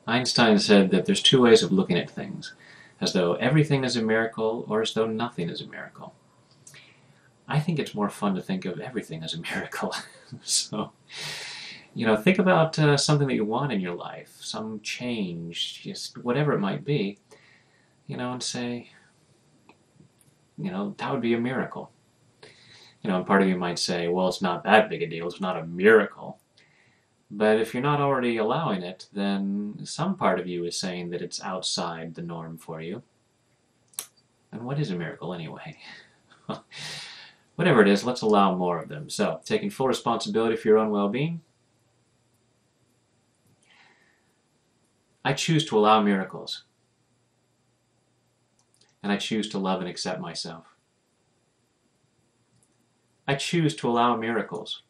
Einstein said that there's two ways of looking at things, as though everything is a miracle or as though nothing is a miracle. I think it's more fun to think of everything as a miracle. So, think about something that you want in your life, some change, just whatever it might be, and say, that would be a miracle. And part of you might say, well, it's not that big a deal, it's not a miracle. But if you're not already allowing it, then some part of you is saying that it's outside the norm for you. And what is a miracle anyway? Whatever it is, let's allow more of them. So, taking full responsibility for your own well-being. I choose to allow miracles. And I choose to love and accept myself. I choose to allow miracles.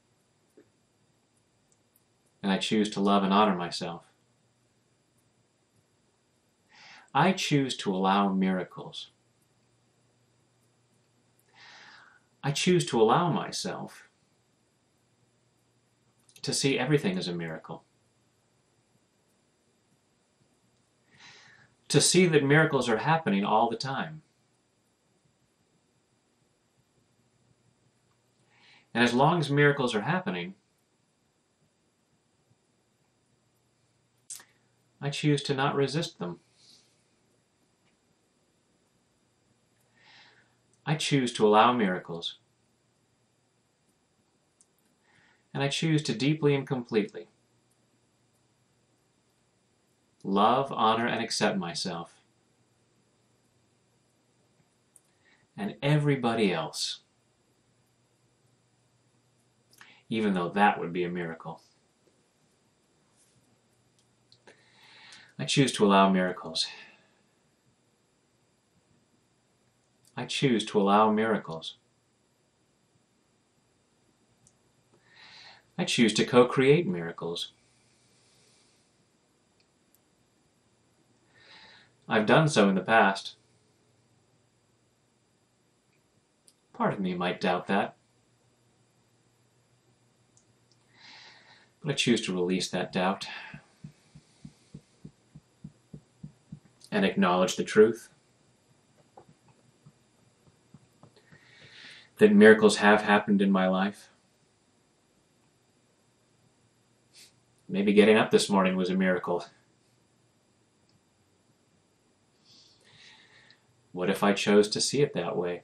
And I choose to love and honor myself. I choose to allow miracles. I choose to allow myself to see everything as a miracle. To see that miracles are happening all the time. And as long as miracles are happening, I choose to not resist them. I choose to allow miracles. And I choose to deeply and completely love, honor, and accept myself and everybody else, even though that would be a miracle. I choose to allow miracles. I choose to allow miracles. I choose to co-create miracles. I've done so in the past. Part of me might doubt that. But I choose to release that doubt and acknowledge the truth that miracles have happened in my life. Maybe getting up this morning was a miracle. What if I chose to see it that way?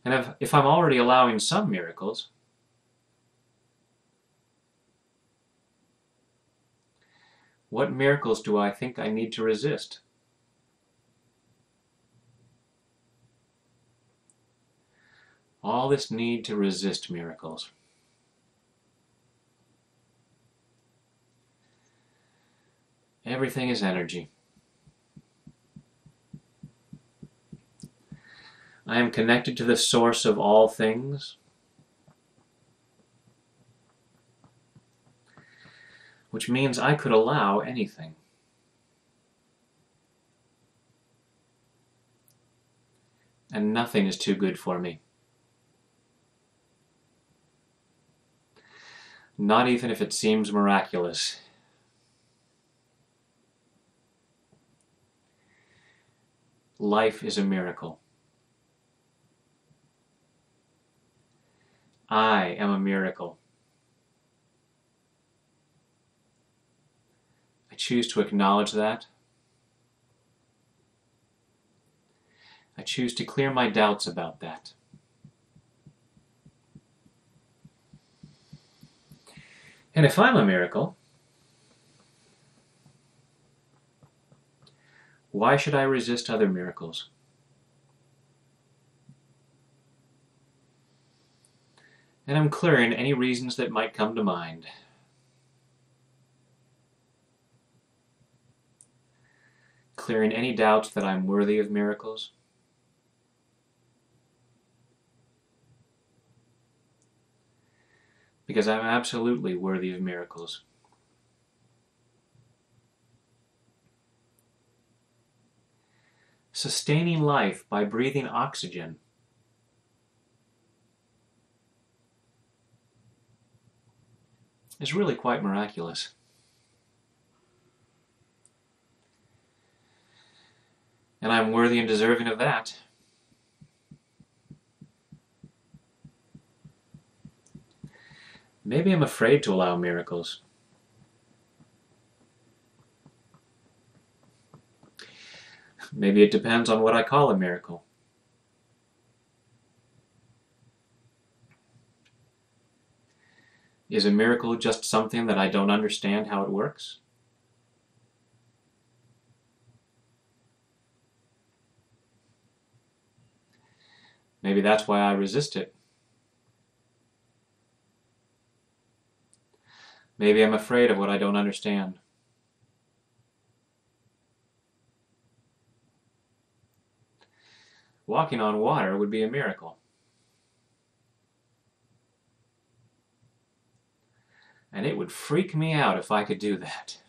And if I'm already allowing some miracles, what miracles do I think I need to resist? All this need to resist miracles. Everything is energy. I am connected to the source of all things, which means I could allow anything. And nothing is too good for me. Not even if it seems miraculous. Life is a miracle. I am a miracle. I choose to acknowledge that. I choose to clear my doubts about that. And if I'm a miracle, why should I resist other miracles? And I'm clearing any reasons that might come to mind. Clearing any doubts that I'm worthy of miracles. Because I'm absolutely worthy of miracles. Sustaining life by breathing oxygen. is really quite miraculous. And I'm worthy and deserving of that. Maybe I'm afraid to allow miracles. Maybe it depends on what I call a miracle. Is a miracle just something that I don't understand how it works? Maybe that's why I resist it. Maybe I'm afraid of what I don't understand. Walking on water would be a miracle. And it would freak me out if I could do that.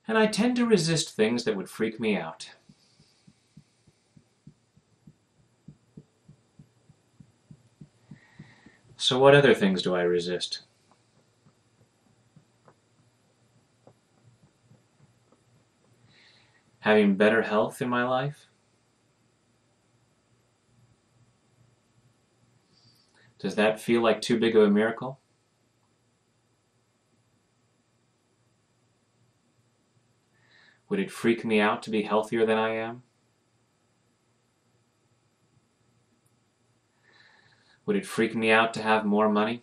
And I tend to resist things that would freak me out. So what other things do I resist? Having better health in my life? Does that feel like too big of a miracle? Would it freak me out to be healthier than I am? Would it freak me out to have more money?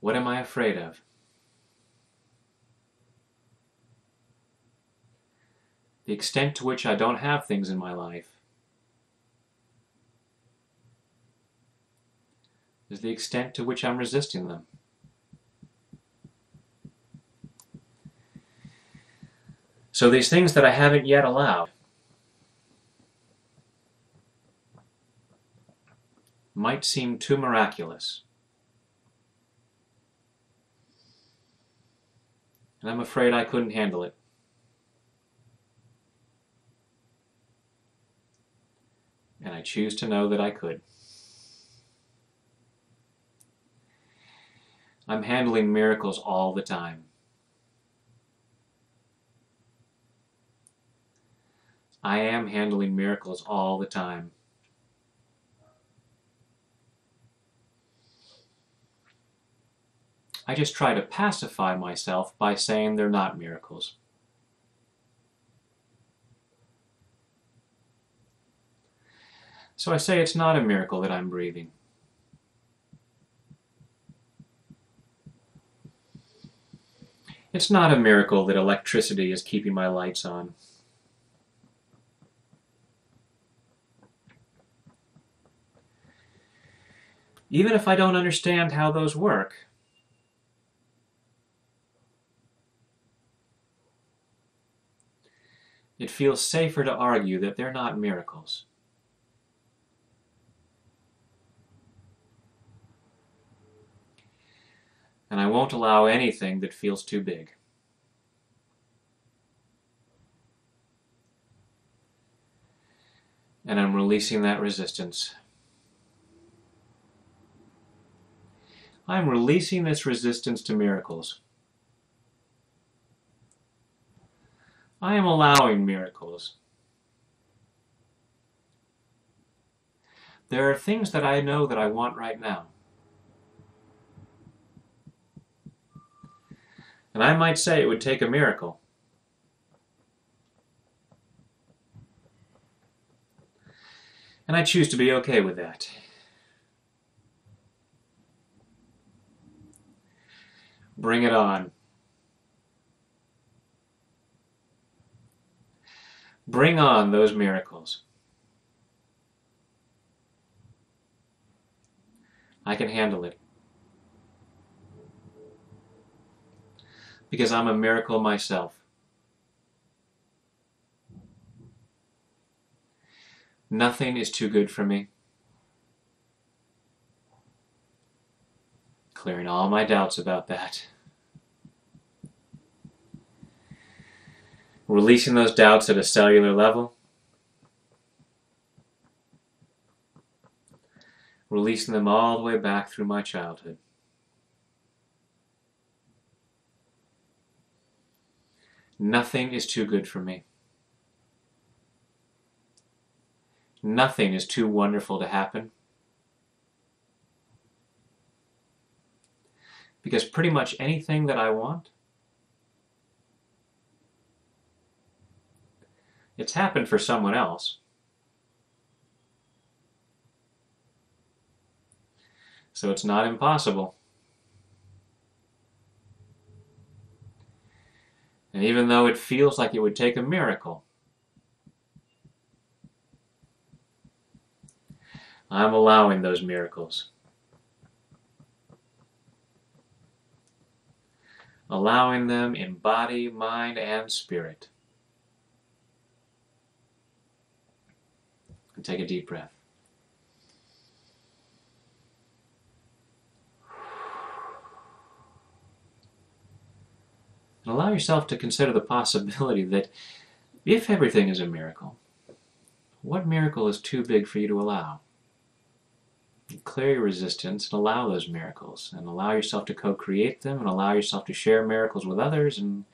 What am I afraid of? The extent to which I don't have things in my life is the extent to which I'm resisting them. So these things that I haven't yet allowed might seem too miraculous. And I'm afraid I couldn't handle it. And I choose to know that I could. I'm handling miracles all the time. I am handling miracles all the time. I just try to pacify myself by saying they're not miracles. So I say it's not a miracle that I'm breathing. It's not a miracle that electricity is keeping my lights on. Even if I don't understand how those work, it feels safer to argue that they're not miracles. And I won't allow anything that feels too big. And I'm releasing that resistance. I'm releasing this resistance to miracles. I am allowing miracles. There are things that I know that I want right now. And I might say it would take a miracle. And I choose to be okay with that. Bring it on. Bring on those miracles. I can handle it. Because I'm a miracle myself. Nothing is too good for me. Clearing all my doubts about that. Releasing those doubts at a cellular level. releasing them all the way back through my childhood. Nothing is too good for me. Nothing is too wonderful to happen. Because pretty much anything that I want, it's happened for someone else. So it's not impossible. And even though it feels like it would take a miracle, I'm allowing those miracles. Allowing them in body, mind, and spirit. And take a deep breath. And allow yourself to consider the possibility that if everything is a miracle, what miracle is too big for you to allow? Clear your resistance and allow those miracles, and allow yourself to co-create them, and allow yourself to share miracles with others, and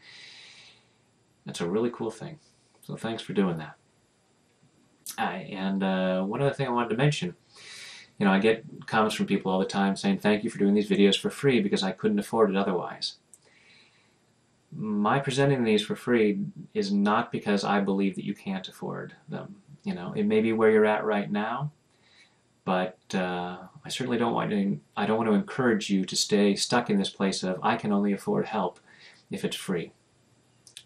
that's a really cool thing. So thanks for doing that. One other thing I wanted to mention, I get comments from people all the time saying thank you for doing these videos for free because I couldn't afford it otherwise. My presenting these for free is not because I believe that you can't afford them. It may be where you're at right now, but I certainly don't want to encourage you to stay stuck in this place of I can only afford help if it's free.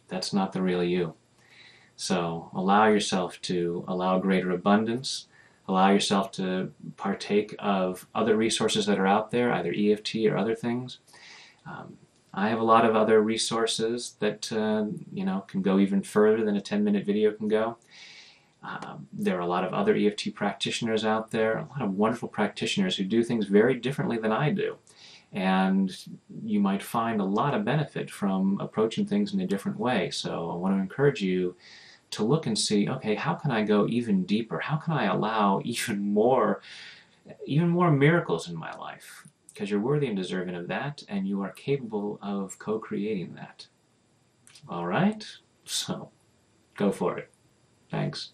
That's not the real you. So allow yourself to allow greater abundance. Allow yourself to partake of other resources that are out there, either EFT or other things. I have a lot of other resources that can go even further than a 10-minute video can go. There are a lot of other EFT practitioners out there, a lot of wonderful practitioners who do things very differently than I do. And you might find a lot of benefit from approaching things in a different way. So I want to encourage you to look and see, okay, how can I go even deeper? How can I allow even more miracles in my life? Because you're worthy and deserving of that, and you are capable of co-creating that. All right? So, go for it. Thanks.